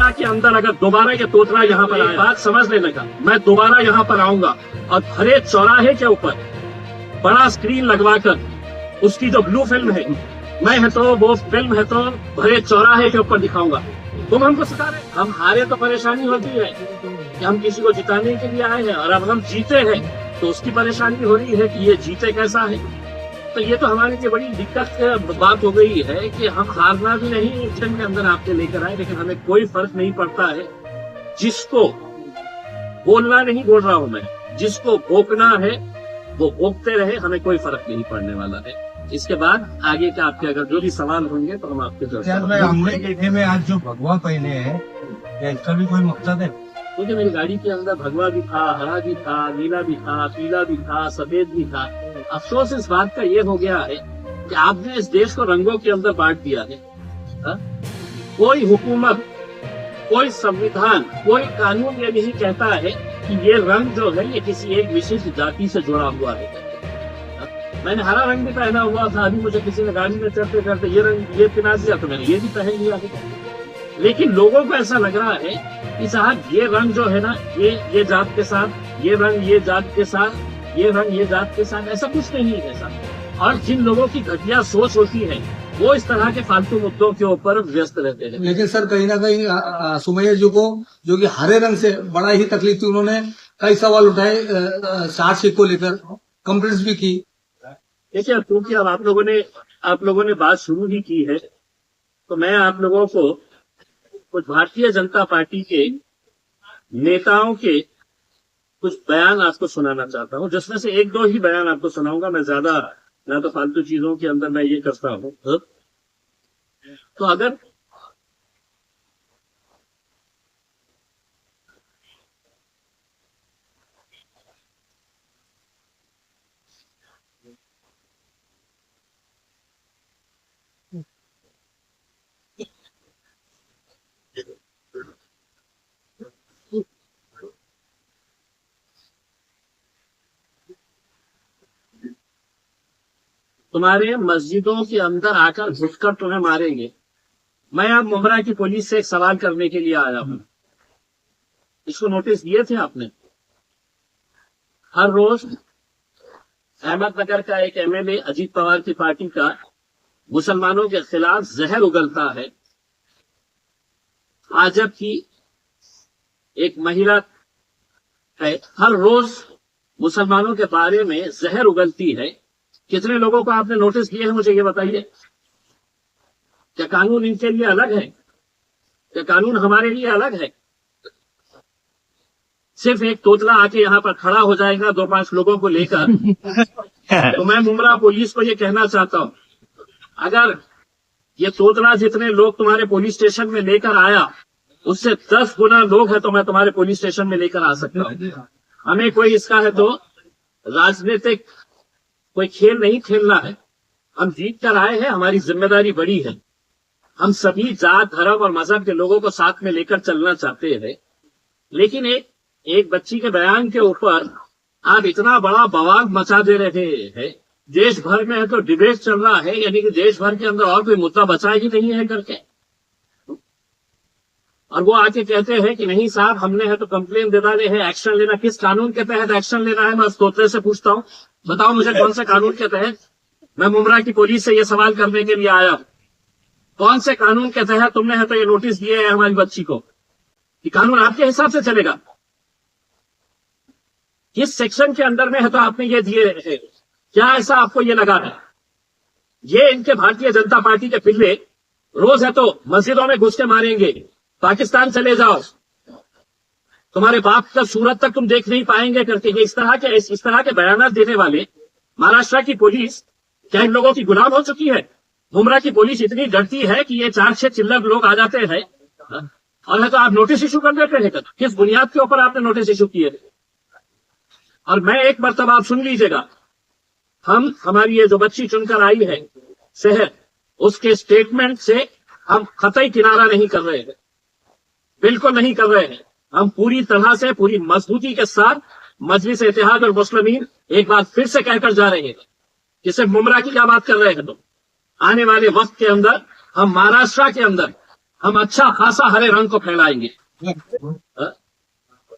मुंब्रा के अंदर अगर दोबारा ये तोतला यहाँ पर आए, बात समझ लेने का, मैं दोबारा यहाँ पर आऊंगा और हरे चौराहे के ऊपर बड़ा स्क्रीन लगवाकर उसकी जो ब्लू फिल्म है, मैं है तो वो फिल्म है तो भरे चौराहे के ऊपर दिखाऊंगा। तुम हमको सिखा रहे, हम हारे तो परेशानी होती है कि हम किसी को जिताने के लिए आए हैं, और अब हम जीते हैं तो उसकी परेशानी हो रही है कि ये जीते कैसा है। तो ये तो हमारे लिए बड़ी दिक्कत बात हो गई है कि हम हारना भी नहीं इलेक्शन के अंदर आपके लेकर आए, लेकिन हमें कोई फर्क नहीं पड़ता है। जिसको बोलना नहीं बोल रहा हूं मैं, जिसको भोंकना है वो भोंकते रहे, हमें कोई फर्क नहीं पड़ने वाला है। इसके बाद आगे के आपके अगर जो भी सवाल होंगे तो हम आपके हमने में आज जो भगवा पहने हैं, क्या इसका भी कोई मकसद है? क्योंकि मेरी गाड़ी के अंदर भगवा भी था, हरा भी था, नीला भी था, पीला भी था, सफेद भी था। अफसोस इस बात का ये हो गया है कि आपने इस देश को रंगों के अंदर बांट दिया है। कोई हुकूमत, कोई संविधान, कोई कानून ये नहीं कहता है कि ये रंग जो है ये किसी एक विशिष्ट जाति से जुड़ा हुआ है। मैंने हरा रंग भी पहना हुआ था, अभी मुझे किसी ने गाड़ी में चढ़ते चढ़ते ये रंग ये पहना दिया तो मैंने ये भी पहन लिया है। लेकिन लोगों को ऐसा लग रहा है कि साहब ये रंग जो है ना, ये जात के साथ, ये रंग ये जात के साथ, ये रंग ये जात के साथ, ऐसा कुछ नहीं है साहब। और जिन लोगों की घटिया सोच होती है वो इस तरह के फालतू मुद्दों के ऊपर व्यस्त रहते हैं। लेकिन सर कहीं ना कहीं सुमैया जी को जो कि हरे रंग से बड़ा ही तकलीफ थी, उन्होंने कई सवाल उठाए चार्जशीट को लेकर, कंप्लेंट्स भी की। देखिए, क्योंकि अब आप लोगों ने बात शुरू ही की है तो मैं आप लोगों को कुछ भारतीय जनता पार्टी के नेताओं के कुछ बयान आपको सुनाना चाहता हूं, जिसमें से एक दो ही बयान आपको सुनाऊंगा। मैं ज्यादा ना तो फालतू चीजों के अंदर मैं ये करता हूं। तो अगर तुम्हारे मस्जिदों के अंदर आकर घुसकर तुम्हें मारेंगे। मैं अब मुंब्रा की पुलिस से एक सवाल करने के लिए आया हूं। इसको नोटिस दिए थे आपने? हर रोज अहमदनगर का एक एमएलए अजीत पवार की पार्टी का मुसलमानों के खिलाफ जहर उगलता है। आजब की एक महिला है, हर रोज मुसलमानों के बारे में जहर उगलती है। कितने लोगों को आपने नोटिस किए हैं, मुझे ये बताइए। क्या कानून इनके लिए अलग है? क्या कानून हमारे लिए अलग है? सिर्फ एक तोतला आके यहाँ पर खड़ा हो जाएगा 2-5 लोगों को लेकर। तो मैं मुंब्रा पुलिस को ये कहना चाहता हूं, अगर ये तोतला जितने लोग तुम्हारे पुलिस स्टेशन में लेकर आया उससे 10 गुना लोग हैं तो मैं तुम्हारे पुलिस स्टेशन में लेकर आ सकता हूं। हमें कोई इसका है तो राजनीतिक कोई खेल नहीं खेलना है। हम जीत कर आए हैं, हमारी जिम्मेदारी बड़ी है। हम सभी जात, धर्म और मजहब के लोगों को साथ में लेकर चलना चाहते हैं। लेकिन एक बच्ची के बयान के ऊपर आप इतना बड़ा बवाल मचा दे रहे हैं। देश भर में है तो डिबेट चल रहा है, यानी कि देश भर के अंदर और कोई मुद्दा बचा ही नहीं है करके, और वो आके कहते हैं कि नहीं साहब हमने है तो कंप्लेन दे डाले हैं, एक्शन लेना। किस कानून के तहत एक्शन लेना है? मैं उस तोतले से पूछता हूं, बताओ मुझे कौन से कानून के तहत? मैं मुंब्रा की पुलिस से ये सवाल करने के लिए आया हूं, कौन से कानून के तहत तुमने है तो ये नोटिस दिए है हमारी बच्ची को? कि कानून आपके हिसाब से चलेगा? किस सेक्शन के अंदर में है तो आपने ये दिए हैं? क्या ऐसा आपको ये लगा है? ये इनके भारतीय जनता पार्टी के पिल्ले रोज है तो मस्जिदों में घुस के मारेंगे, पाकिस्तान चले जाओ, तुम्हारे बाप का सूरत तक तुम देख नहीं पाएंगे करके ये इस तरह के बयान देने वाले महाराष्ट्र की पुलिस क्या इन लोगों की गुलाम हो चुकी है? मुंब्रा की पुलिस इतनी डरती है कि ये 4-6 चिल्लर लोग आ जाते हैं और है तो आप नोटिस इशू कर देते हैं। किस बुनियाद के ऊपर आपने नोटिस इशू किए? और मैं एक मरतबा आप सुन लीजिएगा, हमारी ये जो बच्ची चुनकर आई है शहर, उसके स्टेटमेंट से हम कतई किनारा नहीं कर रहे हैं, बिल्कुल नहीं कर रहे हैं। हम पूरी तरह से, पूरी मजबूती के साथ मजलिस इत्तेहाद और मुस्लिमीन एक बार फिर से कहकर जा रहे हैं कि सिर्फ मुंब्रा की क्या बात कर रहे हैं। तो आने वाले वक्त के अंदर हम महाराष्ट्र के अंदर हम अच्छा खासा हरे रंग को फैलाएंगे।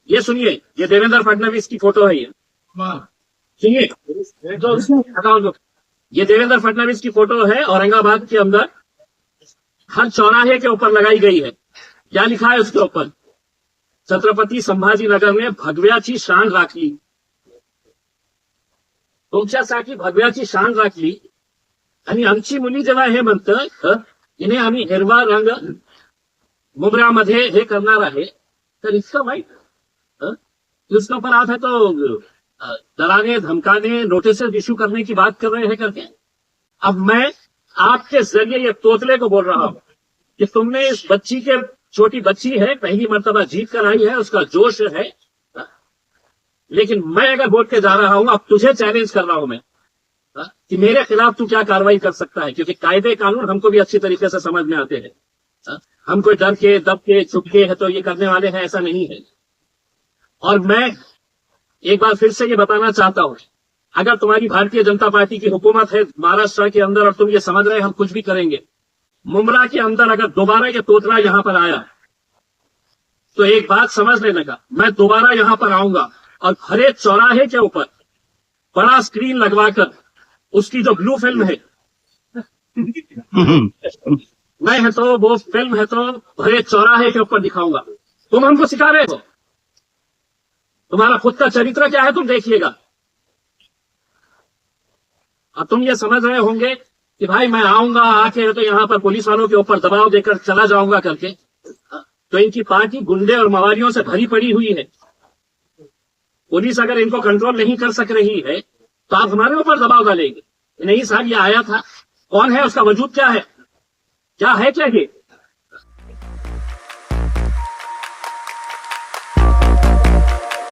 ये सुनिए, ये देवेंद्र फडणवीस की फोटो है। ये सुनिए, ये देवेंद्र फडणवीस की फोटो है, औरंगाबाद के अंदर हर चौराहे के ऊपर लगाई गई है। क्या लिखा है उसके ऊपर? छत्रपती संभाजीनगर में भगव्याची शान राखली। तुमच्यासाठी भगव्याची शान राखली आणि आमची मुली जेव्हा हे म्हणतं इन्हें आम्ही हिरवा रंग मुंबऱ्यामध्ये हे करणार आहे, तर इसका वाईट उसके ऊपर आप है तो डराने धमकाने नोटिस इश्यू करने की बात कर रहे हैं करके। अब मैं आपके जरिए ये तोतले को बोल रहा हूं कि तुमने इस बच्ची के, छोटी बच्ची है, पहली मर्तबा जीत कर आई है, उसका जोश है, लेकिन मैं अगर बोल के जा रहा हूं, अब तुझे चैलेंज कर रहा हूं मैं कि मेरे खिलाफ तू क्या कार्रवाई कर सकता है, क्योंकि कायदे कानून हमको भी अच्छी तरीके से समझ में आते हैं। हम कोई डर के दब के छुप के है तो ये करने वाले हैं, ऐसा नहीं है। और मैं एक बार फिर से ये बताना चाहता हूं, अगर तुम्हारी भारतीय जनता पार्टी की हुकूमत है महाराष्ट्र के अंदर और तुम ये समझ रहे हम कुछ भी करेंगे, मुंब्रा के अंदर अगर दोबारा ये तोतला यहां पर आया तो एक बात समझ लेने का, मैं दोबारा यहां पर आऊंगा और हर एक चौराहे के ऊपर बड़ा स्क्रीन लगवाकर उसकी जो ब्लू फिल्म है मैं है तो वो फिल्म है तो हर एक चौराहे के ऊपर दिखाऊंगा। तुम हमको सिखा रहे हो, तुम्हारा खुद का चरित्र क्या है तुम देखिएगा। अब तुम ये समझ रहे होंगे कि भाई मैं आऊंगा, आके तो यहां पर पुलिस वालों के ऊपर दबाव देकर चला जाऊंगा करके, तो इनकी पार्टी गुंडे और मवालियों से भरी पड़ी हुई है। पुलिस अगर इनको कंट्रोल नहीं कर सक रही है तो आप हमारे ऊपर दबाव डालेंगे। नहीं साहब, ये आया था, कौन है, उसका वजूद क्या है, क्या ये?